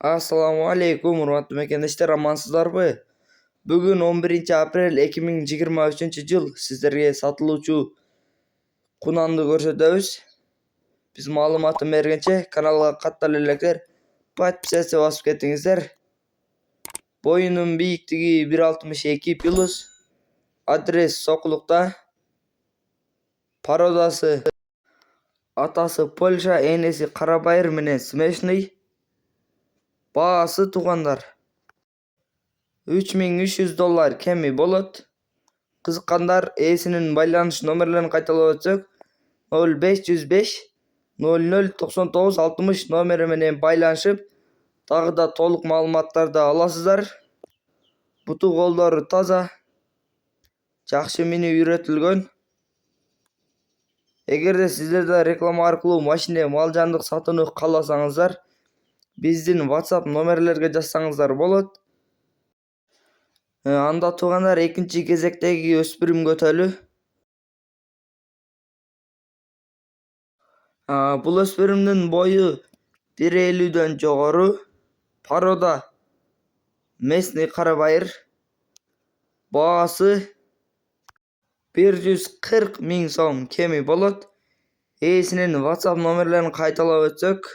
Assalamu alaikum урматтуу мекендештер, амансыздарбы? Бүгүн 11 апрель 2023 жыл сиздерге сатылуучу кунанды көрсөтөбүз. Биз маалыматын бергенче каналга каттал элекер подписаться басып кетиңиздер. Боюнун бийиктиги 1,62+, адрес Сокулукта, пародасы атасы Польша, энеси Карабайыр менен Смешный. Баасы туугандар $3,300 кеми болот. Кызыккандар ээсинин байланыш номерлерин кайталап өтсөк, 0505 00 99 60 номери менен байланышып, дагы да толук маалыматтарды аласыздар. Буту колдору таза, жакшы минип үйрөтүлгөн. Эгерде сиздер да реклама аркылуу машина мал жандык сатууну кааласаңыздар, биздин WhatsApp номерлерге жазсаңыздар болот. Анда туугандар экинчи кезектеги өспүрүм көтөлү. Бул өспүрүмдүн бою 1,50дөн жогору. Парода местный Карабайыр. Баасы 140 000 сом кеми болот. Ээсинин WhatsApp номерлерин кайталап өтсөк,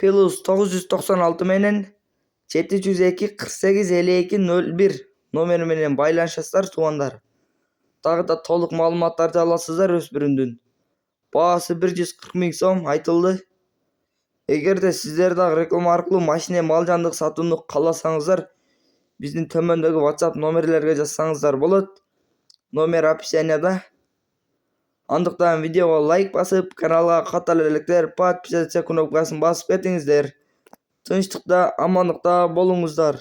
+996 менен 702 48 52 01 номери менен байланышасыздар туугандар. Дагы да толук маалыматтарды аласыздар өспүрүмдүн. Баасы 140 000 сом айтылды. Эгерде сиздер дагы реклама аркылуу машина мал жандык сатууну кааласаңыздар, биздин төмөндөгү WhatsApp номерлерге жазсаңыздар болот. Номер описанияда. Андыктан видеого лайк басып, каналга каттал электер подписаться кнопкасын басып кетиңиздер. Тынчтыкта, амандыкта болуңуздар.